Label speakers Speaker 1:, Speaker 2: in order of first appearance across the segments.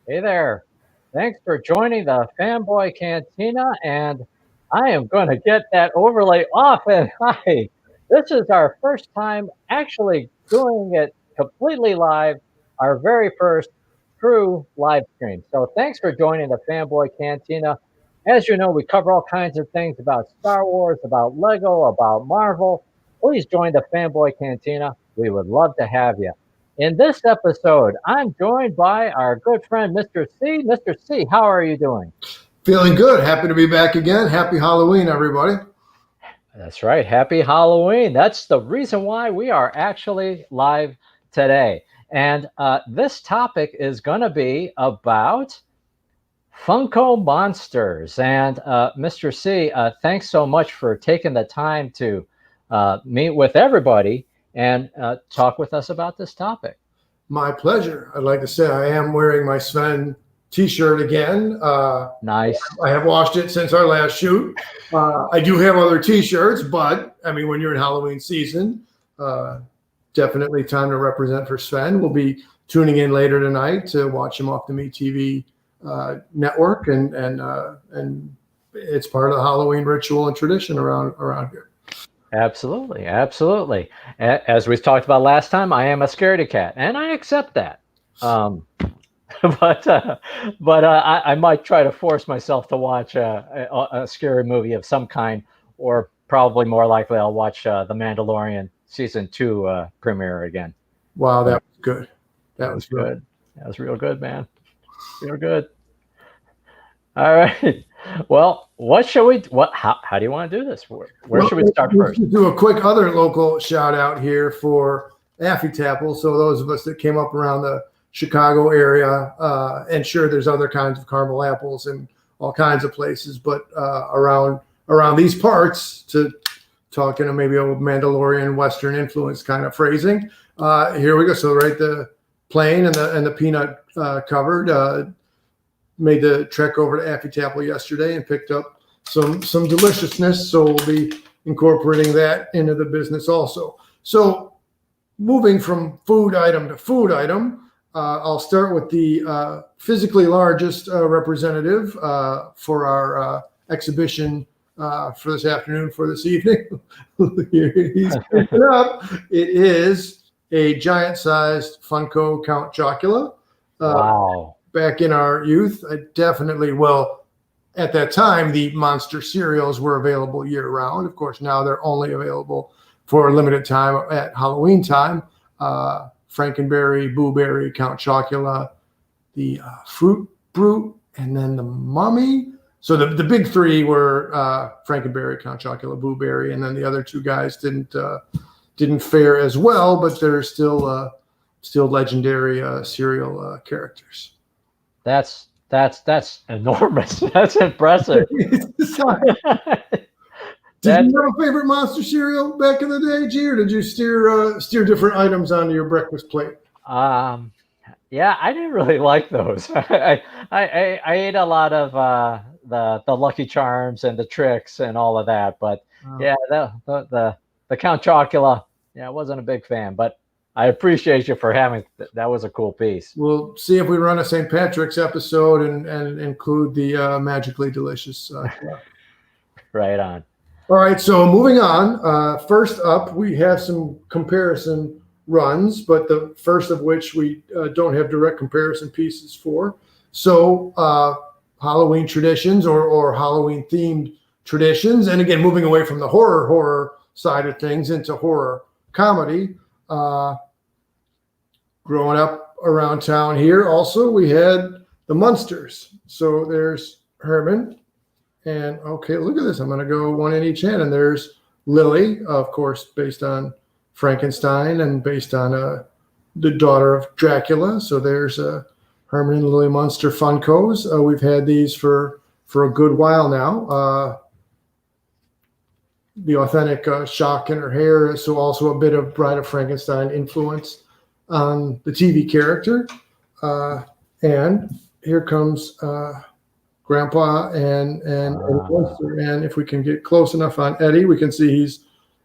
Speaker 1: Hey there. Thanks for joining the Fanboy Cantina, and I am going to get that overlay off. And hi, this is our first time actually doing it completely live, our very first true live stream. So thanks for joining the Fanboy Cantina. As you know, we cover all kinds of things about Star Wars, about Lego, about Marvel. Please join the Fanboy Cantina. We would love to have you. In this episode, I'm joined by our good friend, Mr. C. Mr. C, how are you doing?
Speaker 2: Feeling good. Happy to be back again. Happy Halloween, everybody.
Speaker 1: That's right. Happy Halloween. That's the reason why we are actually live today. And this topic is going to be about Funko Monsters. And Mr. C, thanks so much for taking the time to meet with everybody and talk with us about this topic.
Speaker 2: My pleasure. I'd like to say I am wearing my Sven t-shirt again.
Speaker 1: Nice.
Speaker 2: I have washed it since our last shoot. I do have other t-shirts, but I mean, when you're in Halloween season, definitely time to represent for Sven. We'll be tuning in later tonight to watch him off the MeTV network, and it's part of the Halloween ritual and tradition around here.
Speaker 1: Absolutely, absolutely. As we talked about last time, I am a scaredy cat, and I accept that. But I might try to force myself to watch a scary movie of some kind, or probably more likely I'll watch The Mandalorian season 2 premiere again.
Speaker 2: Wow, that was good. That was
Speaker 1: good. That was real good, man. Real good. All right. Well, what should we? How do you want to do this? Where should we start first?
Speaker 2: Do a quick other local shout out here for Affy-Tapple. So those of us that came up around the Chicago area, and sure, there's other kinds of caramel apples and all kinds of places, but around these parts, to talk in a maybe old Mandalorian Western influence kind of phrasing. Here we go. So right, the plain and the peanut covered. Made the trek over to Affy-Tapple yesterday and picked up some deliciousness. So we'll be incorporating that into the business also. So moving from food item to food item, I'll start with the physically largest representative for our exhibition for this afternoon, for this evening. He's picking up. It is a giant-sized Funko Count Chocula.
Speaker 1: Wow.
Speaker 2: Back in our youth, I definitely, well, at that time, the Monster cereals were available year-round. Of course, now they're only available for a limited time at Halloween time. Frankenberry, Boo Berry, Count Chocula, the Fruit Brute, and then the Mummy. So the big three were Frankenberry, Count Chocula, Boo Berry, and then the other two guys didn't fare as well, but they're still legendary cereal characters.
Speaker 1: That's enormous. That's impressive.
Speaker 2: Did you have a favorite Monster cereal back in the day, G, or did you steer different items onto your breakfast plate?
Speaker 1: Yeah, I didn't really like those. I ate a lot of the Lucky Charms and the Tricks and all of that, but yeah, the Count Chocula, yeah, I wasn't a big fan, but I appreciate you for having that. Was a cool piece.
Speaker 2: We'll see if we run a St. Patrick's episode and include the magically delicious.
Speaker 1: Right on.
Speaker 2: All right, so moving on. First up, we have some comparison runs, but the first of which we don't have direct comparison pieces for. So Halloween traditions or Halloween themed traditions, and again, moving away from the horror side of things into horror comedy. Growing up around town here, also, we had the Munsters. So there's Herman. And okay, look at this. I'm going to go one in each hand. And there's Lily, of course, based on Frankenstein and based on the daughter of Dracula. So there's Herman and Lily Munster Funkos. We've had these for a good while now. The authentic shock in her hair, so also a bit of Bride of Frankenstein influence on the TV character. And here comes Grandpa and Munster. And if we can get close enough on Eddie, we can see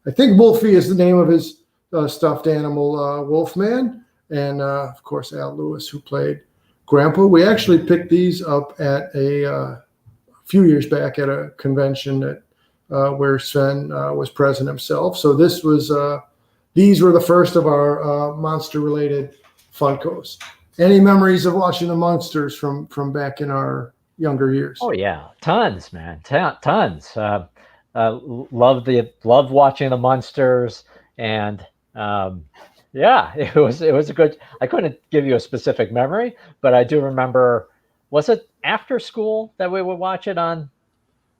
Speaker 2: I think Wolfie is the name of his stuffed animal, Wolfman. And of course, Al Lewis, who played Grandpa. We actually picked these up at a few years back at a convention that where Sven was present himself. So this was these were the first of our monster-related Funkos. Any memories of watching the Munsters from back in our younger years?
Speaker 1: Oh yeah, tons, man, tons. Loved watching the Munsters, and yeah, it was a good. I couldn't give you a specific memory, but I do remember. Was it after school that we would watch it on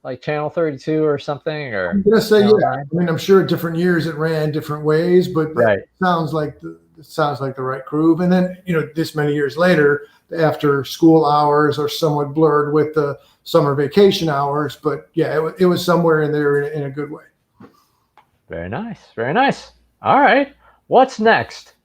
Speaker 1: like Channel 32 or something? Or
Speaker 2: I'm gonna say
Speaker 1: Channel
Speaker 2: yeah.
Speaker 1: 9?
Speaker 2: I mean, I'm sure different years it ran different ways, but
Speaker 1: Right.
Speaker 2: sounds like the right groove. And then this many years later, the after school hours are somewhat blurred with the summer vacation hours. But yeah, it was somewhere in there in a good way.
Speaker 1: Very nice. Very nice. All right. What's next?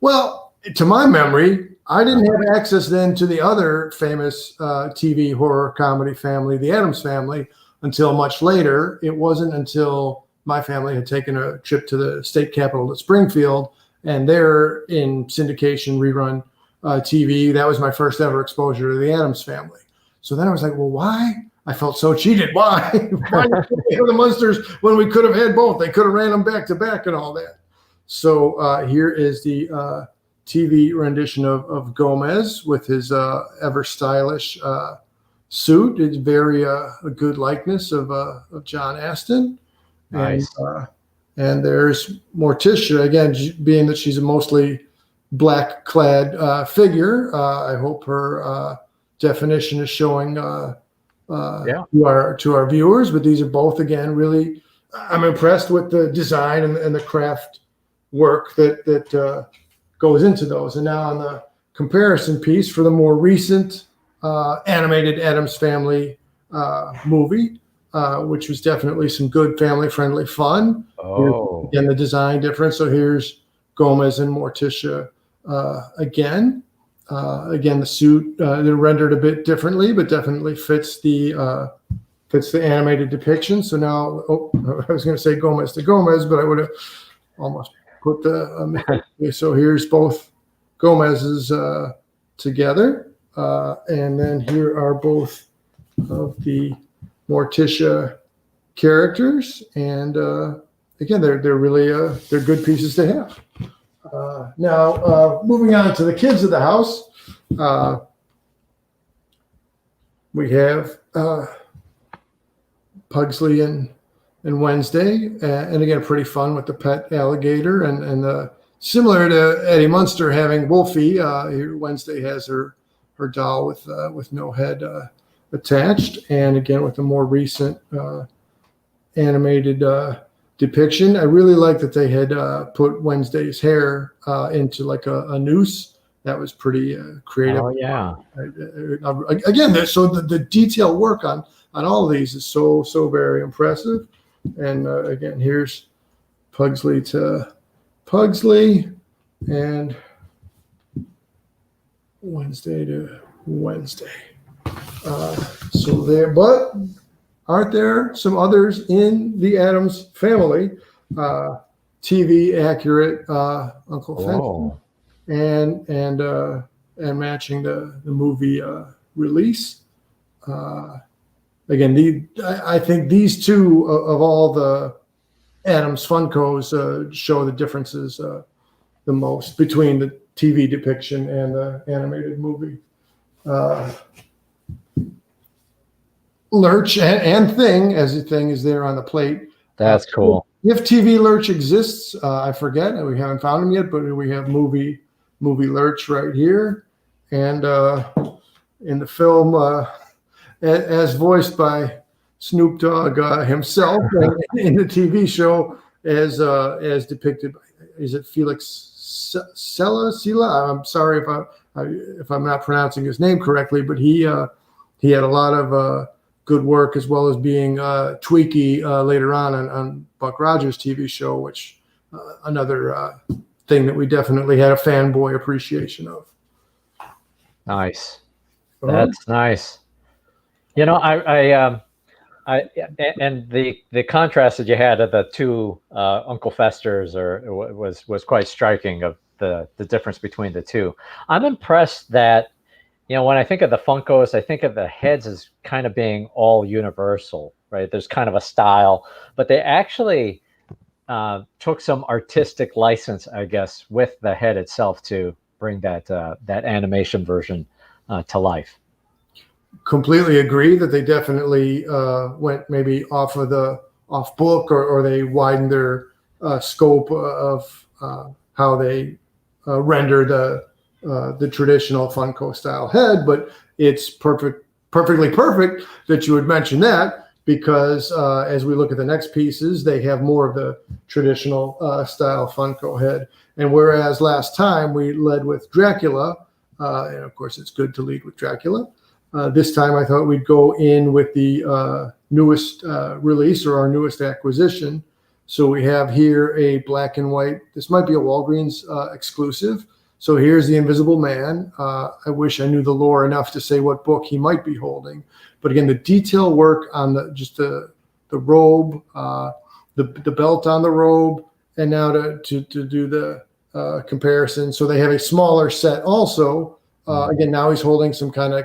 Speaker 2: Well, to my memory, I didn't have access then to the other famous TV horror comedy family, the Addams Family, until much later. It wasn't until my family had taken a trip to the state capital to Springfield, and there in syndication rerun TV, that was my first ever exposure to the Addams Family. So then I was like, well, why? I felt so cheated. Why? Why did we have the Munsters when we could have had both? They could have ran them back to back and all that. So here is the TV rendition of Gomez with his ever stylish suit. It's very a good likeness of John Aston.
Speaker 1: Nice.
Speaker 2: And there's Morticia, again, being that she's a mostly black clad figure. I hope her definition is showing to our viewers. But these are both, again, really, I'm impressed with the design and the craft work that goes into those. And now on the comparison piece for the more recent animated Addams Family movie, which was definitely some good family-friendly fun.
Speaker 1: Oh.
Speaker 2: Again, the design difference. So here's Gomez and Morticia again. Again, the suit they're rendered a bit differently, but definitely fits the animated depiction. So now, I was going to say Gomez to Gomez, but I would have almost put the. So here's both Gomez's together, and then here are both of the Morticia characters, and again, they're really they're good pieces to have. Now, moving on to the kids of the house, we have Pugsley and Wednesday, and again, pretty fun with the pet alligator, and similar to Eddie Munster having Wolfie. Wednesday has her doll with no head attached, and again with the more recent animated depiction. I really like that they had put Wednesday's hair into like a noose. That was pretty creative.
Speaker 1: Oh yeah.
Speaker 2: Again, so the detail work on all of these is so very impressive. And again, here's Pugsley to Pugsley, and Wednesday to Wednesday. So there, but aren't there some others in the Addams Family? TV accurate Uncle Fenton, and matching the movie release. Again, I think these two of all the Addams Funkos show the differences the most between the TV depiction and the animated movie. Lurch and Thing, as the Thing is there on the plate.
Speaker 1: That's cool.
Speaker 2: If TV Lurch exists, I forget. We haven't found him yet, but we have movie Lurch right here. And in the film, as voiced by Snoop Dogg himself, in the TV show as depicted by, is it Felix Sela? I'm sorry if I'm not pronouncing his name correctly, but he had a lot of good work, as well as being Tweaky later on Buck Rogers' TV show, which another thing that we definitely had a fanboy appreciation of.
Speaker 1: Nice. That's nice. You know, I and the contrast that you had of the two Uncle Festers was quite striking, of the difference between the two. I'm impressed that when I think of the Funkos, I think of the heads as kind of being all universal, right? There's kind of a style, but they actually took some artistic license, I guess, with the head itself to bring that animation version to life.
Speaker 2: Completely agree that they definitely went maybe off book, or they widened their scope of how they render the traditional Funko style head. But it's perfectly perfect that you would mention that, because as we look at the next pieces, they have more of the traditional style Funko head. And whereas last time we led with Dracula, and of course it's good to lead with Dracula, this time I thought we'd go in with the newest release, or our newest acquisition. So we have here a black and white. This might be a Walgreens exclusive. So here's the Invisible Man. I wish I knew the lore enough to say what book he might be holding. But again, the detail work on the robe, the belt on the robe, and now to do the comparison. So they have a smaller set also. Again, now he's holding some kind of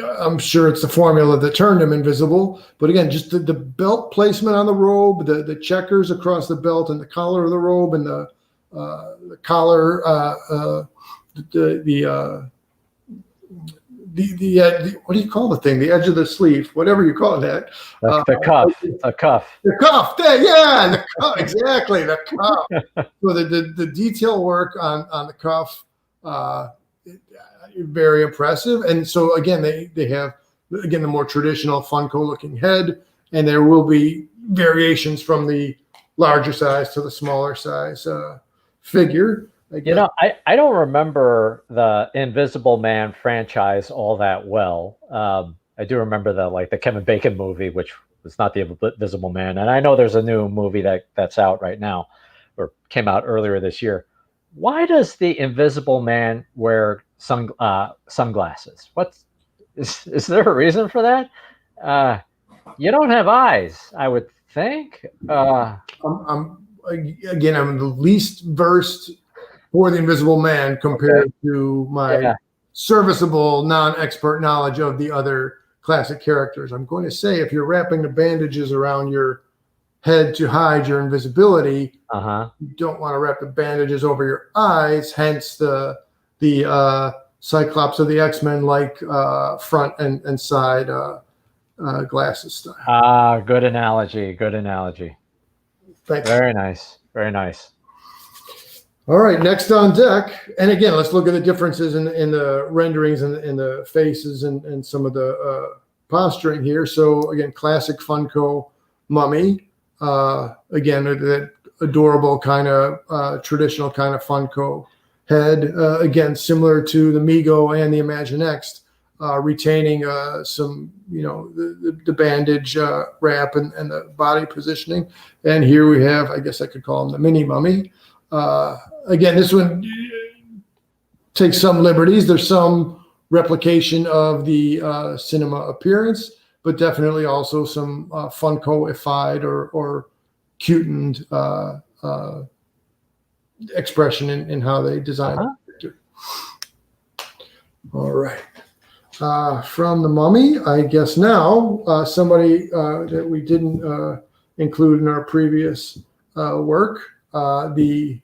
Speaker 2: I'm sure it's the formula that turned him invisible. But again, just the belt placement on the robe, the checkers across the belt and the collar of the robe, and the collar, what do you call the thing? The edge of the sleeve, whatever you call that.
Speaker 1: The cuff. A cuff.
Speaker 2: The cuff. Yeah, the cuff, exactly. The cuff. So the detail work on the cuff, very impressive. And so again, they have the more traditional Funko looking head, and there will be variations from the larger size to the smaller size figure.
Speaker 1: Again, I don't remember the Invisible Man franchise all that well. I do remember the Kevin Bacon movie, which was not the Invisible Man, and I know there's a new movie that's out right now, or came out earlier this year. Why does the Invisible Man wear sunglasses? Is there a reason for that? You don't have eyes, I would think.
Speaker 2: I'm the least versed for the Invisible Man compared to my serviceable non-expert knowledge of the other classic characters. I'm going to say, if you're wrapping the bandages around your head to hide your invisibility, you don't want to wrap the bandages over your eyes, hence the Cyclops of the X-Men front and side glasses style.
Speaker 1: Good analogy.
Speaker 2: Thanks.
Speaker 1: Very nice.
Speaker 2: All right, next on deck, and again, let's look at the differences in the renderings and in the faces and some of the posturing here. So again, classic Funko mummy. Again, that adorable kind of traditional kind of Funko head. Again, similar to the Mego and the Imaginext, retaining some, the bandage wrap and the body positioning. And here we have, I guess I could call him the mini mummy. Again, this one takes some liberties. There's some replication of the cinema appearance, but definitely also some Funko-ified or cutened expression in how they design the picture. All right. From the mummy, I guess now somebody that we didn't include in our previous work, the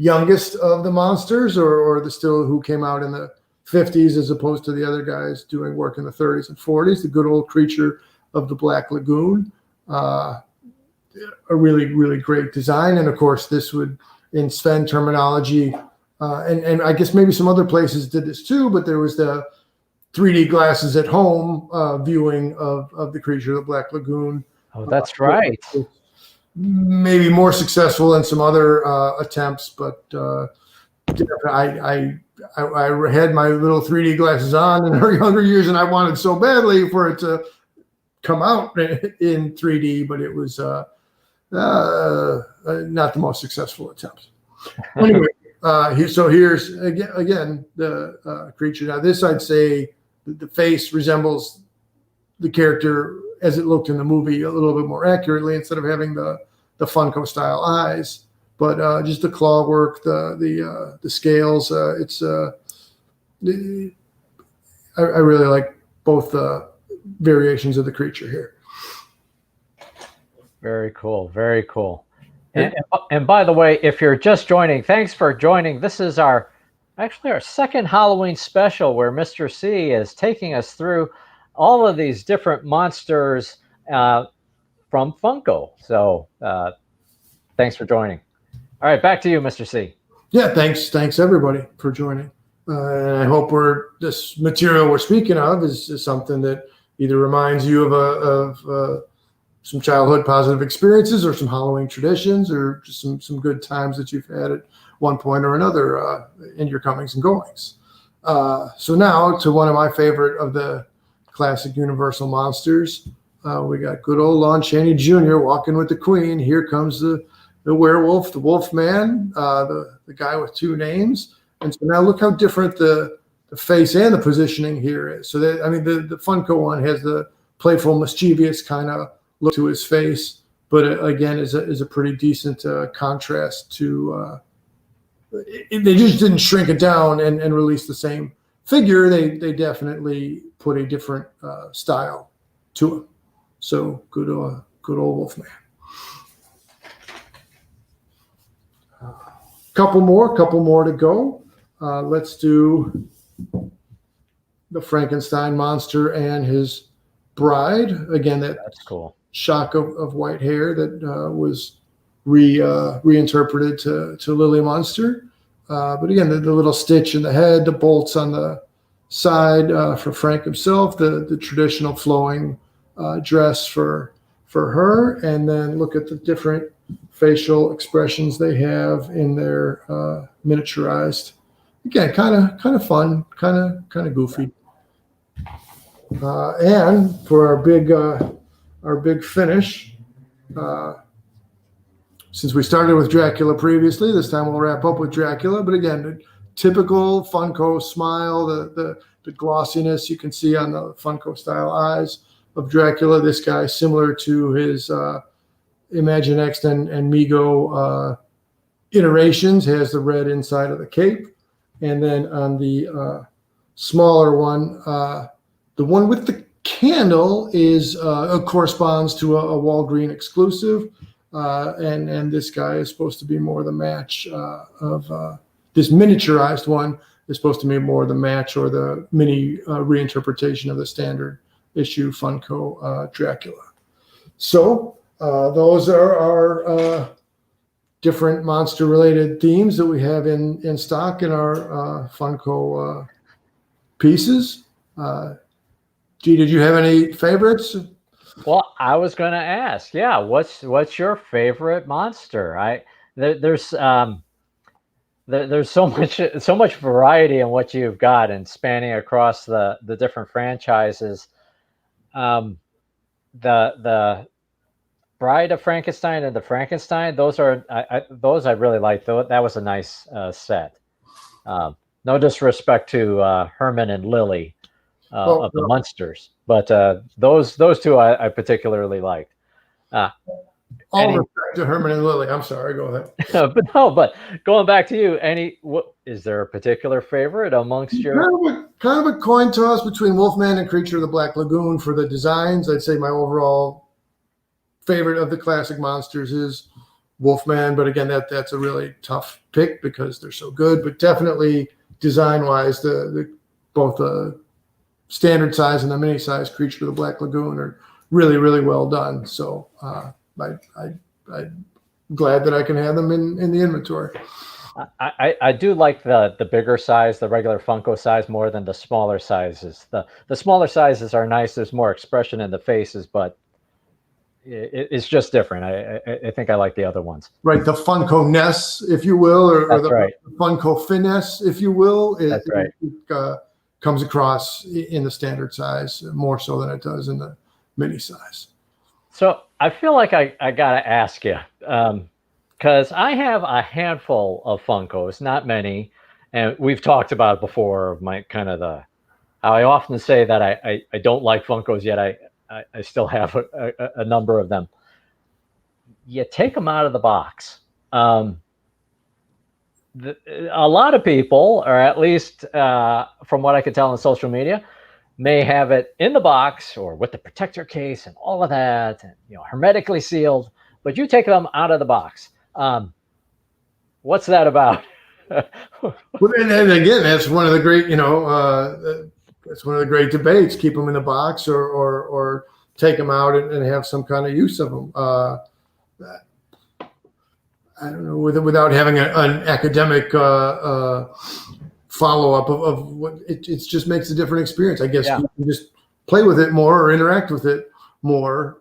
Speaker 2: youngest of the monsters, or the still who came out in the 50s as opposed to the other guys doing work in the 30s and 40s, the good old creature of the Black Lagoon. A really, really great design. And of course, this would, in Sven terminology, and I guess maybe some other places did this too, but there was the 3D glasses at home viewing of the creature of the Black Lagoon.
Speaker 1: Oh, that's right.
Speaker 2: Maybe more successful than some other attempts, but I had my little 3D glasses on in our younger years, and I wanted so badly for it to come out in 3D, but it was not the most successful attempt. Anyway, so here's again the creature. Now this, I'd say the face resembles the character as it looked in the movie a little bit more accurately, instead of having the Funko style eyes. but just the claw work, the scales, I really like both variations of the creature here.
Speaker 1: Very cool. Very cool. And by the way, if you're just joining, thanks for joining. This is actually our second Halloween special where Mr. C is taking us through all of these different monsters from Funko. So thanks for joining. All right, back to you, Mr. C.
Speaker 2: Yeah, thanks everybody for joining. And I hope this material we're speaking of is something that either reminds you of some childhood positive experiences or some Halloween traditions or just some good times that you've had at one point or another in your comings and goings. So now to one of my favorite of the classic Universal monsters. We got good old Lon Chaney Jr. walking with the Queen. Here comes the werewolf, the Wolfman, the guy with two names. And so now look how different the face and the positioning here is. So the Funko one has the playful, mischievous kind of look to his face, but again is a pretty decent contrast to. They just didn't shrink it down and release the same figure. They definitely put a different style to him. So good old Wolfman. Couple more to go. Let's do the Frankenstein monster and his bride. Again, that's
Speaker 1: cool.
Speaker 2: Shock of white hair that was reinterpreted to Lily Munster. But again, the little stitch in the head, the bolts on the side for Frank himself, the traditional flowing dress for her, and then look at the different facial expressions they have in their miniaturized. Again, kind of fun, kind of goofy. And for our big finish, since we started with Dracula previously, this time we'll wrap up with Dracula. But again, the typical Funko smile, the glossiness you can see on the Funko style eyes of Dracula. This guy, similar to his Imaginext and Mego iterations, has the red inside of the cape. And then on the smaller one, the one with the candle corresponds to a Walgreen exclusive. And this guy is supposed to be more the match of this miniaturized one is supposed to be more the match or the mini reinterpretation of the standard issue Funko Dracula. So those are our different monster related themes that we have in stock in our Funko pieces. G, did you have any favorites?
Speaker 1: Well, I was going to ask, what's your favorite monster? There's so much variety in what you've got and spanning across the different franchises. The Bride of Frankenstein and the Frankenstein, those I really liked. That was a nice set. No disrespect to Herman and Lily of the Munsters, but those two I particularly liked.
Speaker 2: All respect to Herman and Lily. I'm sorry, go ahead.
Speaker 1: but going back to you, is there a particular favorite amongst your?
Speaker 2: Kind of a coin toss between Wolfman and Creature of the Black Lagoon for the designs. I'd say my overall favorite of the classic monsters is Wolfman, but again, that's a really tough pick because they're so good. But definitely design-wise, both the standard size and the mini size Creature of the Black Lagoon are really, really well done. So I'm glad that I can have them in the inventory.
Speaker 1: I do like the bigger size, the regular Funko size, more than the smaller sizes. The smaller sizes are nice. There's more expression in the faces, but it's just different. I think I like the other ones.
Speaker 2: Right, the Funko-ness, if you will, or the
Speaker 1: right.
Speaker 2: Funko finesse, if you will.
Speaker 1: That's right.
Speaker 2: It comes across in the standard size more so than it does in the mini size.
Speaker 1: So I feel like I gotta ask you, because I have a handful of Funkos, not many, and we've talked about it before. How I often say that I don't like Funkos, yet I still have a number of them. You take them out of the box. a lot of people, or at least from what I could tell on social media, may have it in the box or with the protector case and all of that, and, hermetically sealed. But you take them out of the box. What's that about?
Speaker 2: Well, and again, that's one of the great, that's one of the great debates. Keep them in the box or take them out and have some kind of use of them. I don't know, without having an academic follow-up of what it just makes a different experience. I guess you can just play with it more or interact with it more.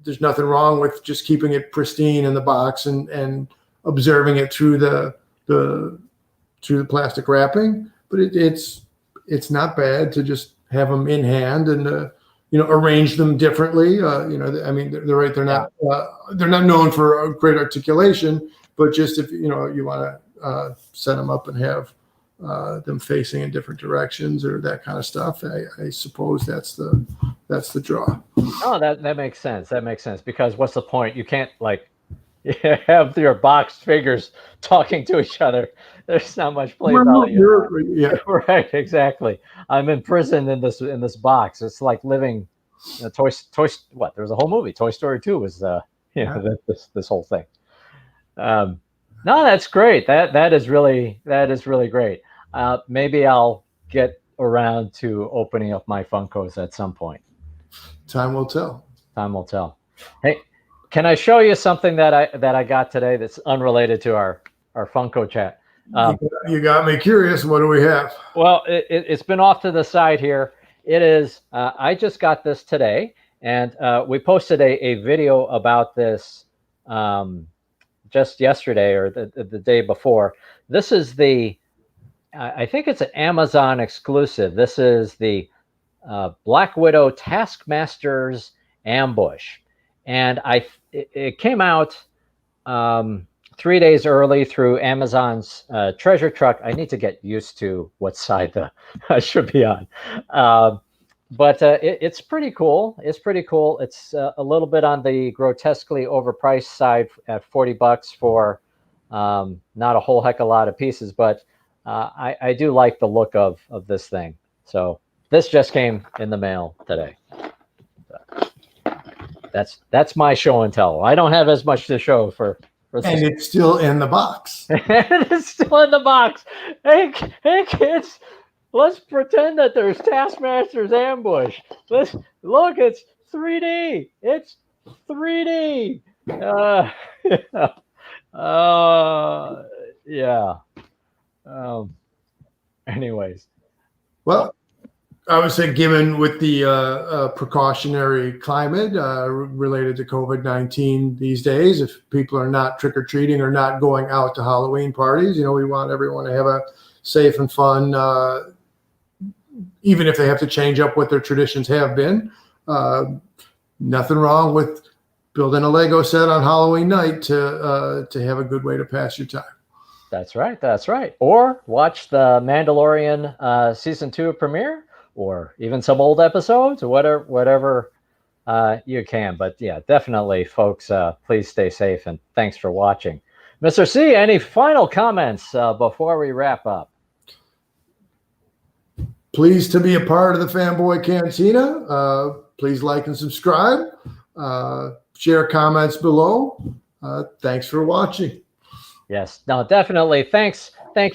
Speaker 2: There's nothing wrong with just keeping it pristine in the box and observing it through the plastic wrapping. But it's not bad to just have them in hand and arrange them differently. I mean, they're right. They're not known for a great articulation, but just if you want to set them up and have them facing in different directions or that kind of stuff, I suppose that's the draw.
Speaker 1: Oh, that makes sense. That makes sense, because what's the point? You can't have your box figures talking to each other. There's not much play value.
Speaker 2: Yeah.
Speaker 1: Right, exactly. I'm imprisoned in this box. It's like living Toy. What? There was a whole movie. Toy Story 2 was this whole thing. No, that's great. That is really great. Maybe I'll get around to opening up my Funkos at some point.
Speaker 2: Time will tell.
Speaker 1: Time will tell. Hey, can I show you something that I got today that's unrelated to our Funko chat?
Speaker 2: You got me curious. What do we have?
Speaker 1: Well, it's been off to the side here. It is. I just got this today, and we posted a video about this just yesterday or the day before. This is I think it's an Amazon exclusive. This is the Black Widow Taskmasters ambush, and it came out 3 days early through Amazon's treasure truck. I need to get used to what side I should be on. But it's pretty cool. It's pretty cool. It's a little bit on the grotesquely overpriced side at $40 for not a whole heck of a lot of pieces, but I do like the look of this thing. So this just came in the mail today. That's my show and tell. I don't have as much to show for
Speaker 2: and it's still in the box.
Speaker 1: It's still in the box. Hey kids, let's pretend that there's Taskmaster's ambush. Let's look. It's 3D. It's 3D. Yeah. Anyways.
Speaker 2: Well, I would say, given with the precautionary climate related to COVID-19 these days, if people are not trick-or-treating or not going out to Halloween parties, we want everyone to have a safe and fun, even if they have to change up what their traditions have been. Nothing wrong with building a Lego set on Halloween night to have a good way to pass your time.
Speaker 1: That's right. That's right. Or watch the Mandalorian season 2 premiere, or even some old episodes, or whatever you can. But yeah, definitely, folks, please stay safe, and thanks for watching. Mr. C, any final comments before we wrap up?
Speaker 2: Pleased to be a part of the Fanboy Cantina. Please like and subscribe. Share comments below. Thanks for watching.
Speaker 1: Yes, no, definitely. Thank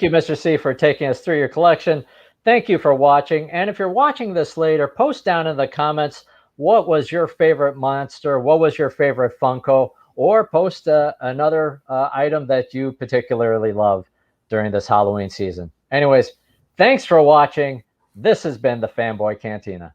Speaker 1: you, Mr. C, for taking us through your collection. Thank you for watching. And if you're watching this later, post down in the comments, what was your favorite monster? What was your favorite Funko? Or post another item that you particularly love during this Halloween season. Anyways, thanks for watching. This has been the Fanboy Cantina.